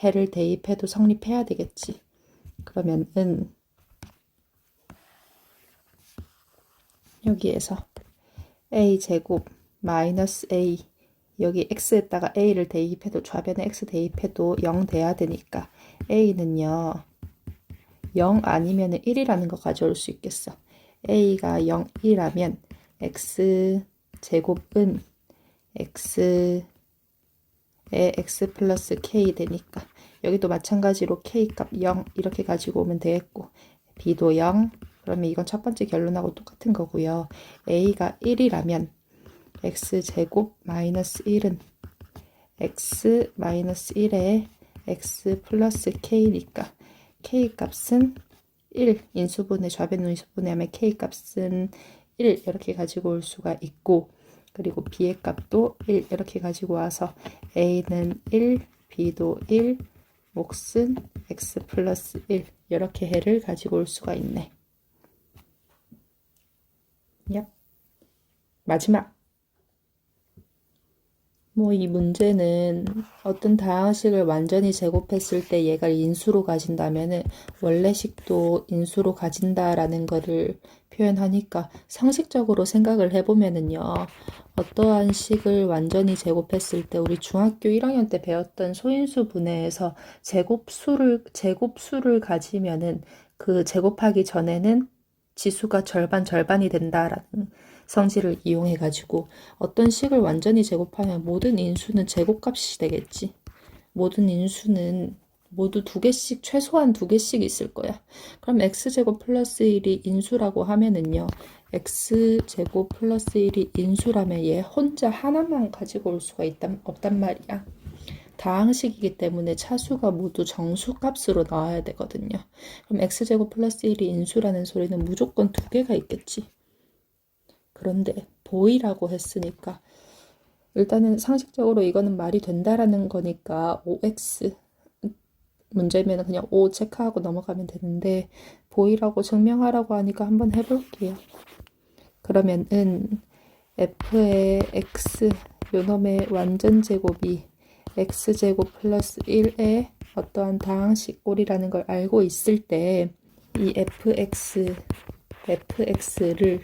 해를 대입해도 성립해야 되겠지. 그러면은 여기에서 a제곱 마이너스 a, 여기 x에다가 a를 대입해도, 좌변에 x 대입해도 0 돼야 되니까 a는요 0 아니면 1이라는 거 가져올 수 있겠어. a가 0이라면 x제곱은 x에 x 플러스 k 되니까 여기도 마찬가지로 k 값 0 이렇게 가지고 오면 되겠고, b도 0, 그러면 이건 첫 번째 결론하고 똑같은 거고요. a가 1이라면 x제곱 마이너스 1은 x 마이너스 1에 x 플러스 k니까 k 값은 1, 인수분해, 좌변 인수분해하면 k 값은 1 이렇게 가지고 올 수가 있고, 그리고 b의 값도 1 이렇게 가지고 와서 a는 1, b도 1, 몫은 x 플러스 1 이렇게 해를 가지고 올 수가 있네. 마지막, 뭐 이 문제는 어떤 다항식을 완전히 제곱했을 때 얘가 인수로 가진다면은 원래식도 인수로 가진다라는 거를 표현하니까 상식적으로 생각을 해보면은요, 어떠한 식을 완전히 제곱했을 때 우리 중학교 1학년 때 배웠던 소인수 분해에서 제곱수를 가지면은 그 제곱하기 전에는 지수가 절반이 된다라는 성질을 이용해 가지고 어떤 식을 완전히 제곱하면 모든 인수는 제곱값이 되겠지. 모든 인수는 모두 최소한 두 개씩 있을 거야. 그럼 x제곱 플러스 1이 인수라고 하면은요, x제곱 플러스 1이 인수라면 얘 혼자 하나만 가지고 올 수가 없단 말이야. 다항식이기 때문에 차수가 모두 정수값으로 나와야 되거든요. 그럼 x제곱 플러스 1이 인수라는 소리는 무조건 두 개가 있겠지. 그런데 보이라고 했으니까 일단은 상식적으로 이거는 말이 된다라는 거니까 5x 문제면 그냥 5 체크하고 넘어가면 되는데, 보이라고 증명하라고 하니까 한번 해볼게요. 그러면은 f의 x 요놈의 완전제곱이 x제곱 플러스 1의 어떠한 다항식 꼴이라는 걸 알고 있을 때 이 fx를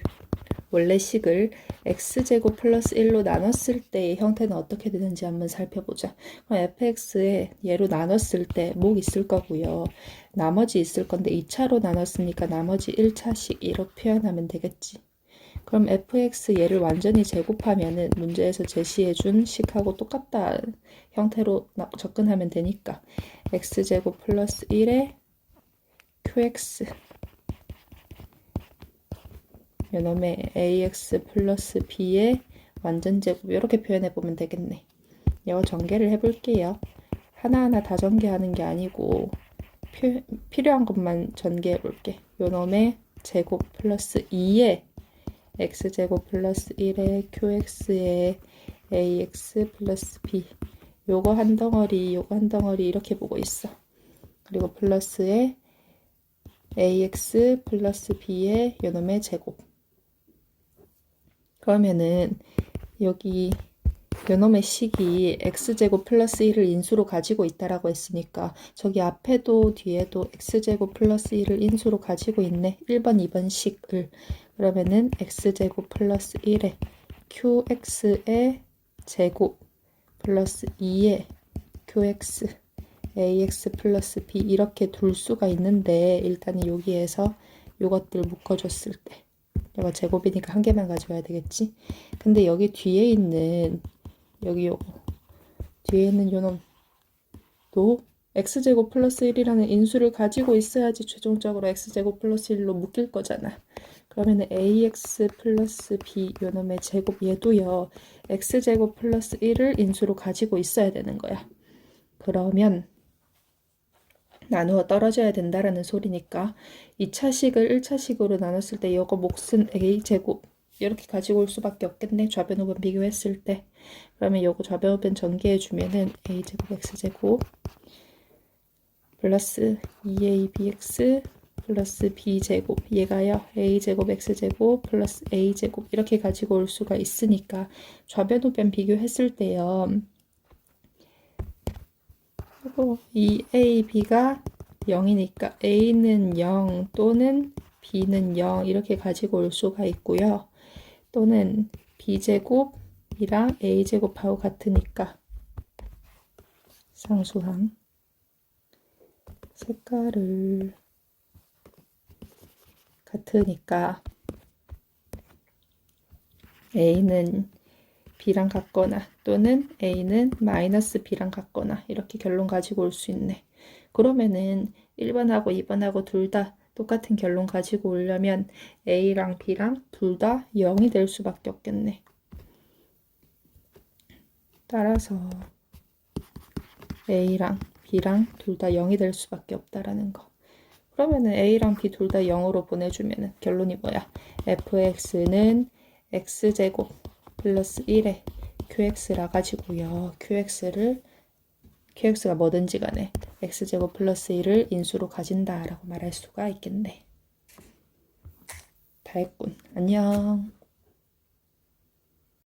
원래식을 x제곱 플러스 1로 나눴을 때의 형태는 어떻게 되는지 한번 살펴보자. 그럼 fx에 얘로 나눴을 때 목 있을 거고요. 나머지 있을 건데 2차로 나눴으니까 나머지 1차씩 이렇게 표현하면 되겠지. 그럼 fx 얘를 완전히 제곱하면은 문제에서 제시해준 식하고 똑같다 형태로 접근하면 되니까 x제곱 플러스 1에 qx 요놈의 ax 플러스 b의 완전제곱 이렇게 표현해보면 되겠네. 이거 전개를 해볼게요. 하나하나 다 전개하는 게 아니고 필요한 것만 전개해볼게. 요놈의 제곱 플러스 2의 x제곱 플러스 1의 qx의 ax 플러스 b, 요거 한 덩어리 이렇게 보고 있어. 그리고 플러스에 ax 플러스 b의 요놈의 제곱. 그러면은 여기 요놈의 식이 x제곱 플러스 1을 인수로 가지고 있다라고 했으니까 저기 앞에도 뒤에도 x제곱 플러스 1을 인수로 가지고 있네. 1번 2번 식을. 그러면은 x제곱 플러스 1에 qx의 제곱 플러스 2의 qx ax 플러스 b 이렇게 둘 수가 있는데, 일단 여기에서 요것들 묶어줬을 때 이거 제곱이니까 한 개만 가져와야 되겠지. 근데 여기 뒤에 있는 요거 뒤에 있는 요놈도 x제곱 플러스 1이라는 인수를 가지고 있어야지 최종적으로 x제곱 플러스 1로 묶일 거잖아. 그러면은 ax 플러스 b 요놈의 제곱 얘도요. x제곱 플러스 1을 인수로 가지고 있어야 되는 거야. 그러면 나누어 떨어져야 된다라는 소리니까 2차식을 1차식으로 나눴을 때 이거 몫은 a제곱 이렇게 가지고 올 수밖에 없겠네. 좌변우변 비교했을 때. 그러면 요거 좌변우변 전개해주면은 a제곱 x제곱 플러스 2abx 플러스 b제곱 얘가요 a제곱 x제곱 플러스 a제곱 이렇게 가지고 올 수가 있으니까 좌변우변 비교했을 때요. 이 a, b가 0이니까 a는 0 또는 b는 0 이렇게 가지고 올 수가 있고요. 또는 b제곱이랑 a제곱하고 같으니까 상수항 색깔을 같으니까 a는 b랑 같거나 또는 a는 마이너스 b랑 같거나 이렇게 결론 가지고 올 수 있네. 그러면은 1번하고 2번하고 둘 다 똑같은 결론 가지고 오려면 a랑 b랑 둘 다 0이 될 수밖에 없겠네. 따라서 a랑 b랑 둘 다 0이 될 수밖에 없다라는 거. 그러면은 a랑 b 둘 다 0으로 보내주면은 결론이 뭐야? fx는 x제곱 플러스 1에 qx라 가지고요. qx가 뭐든지 간에 x제곱 플러스 1을 인수로 가진다라고 말할 수가 있겠네. 다 했군. 안녕.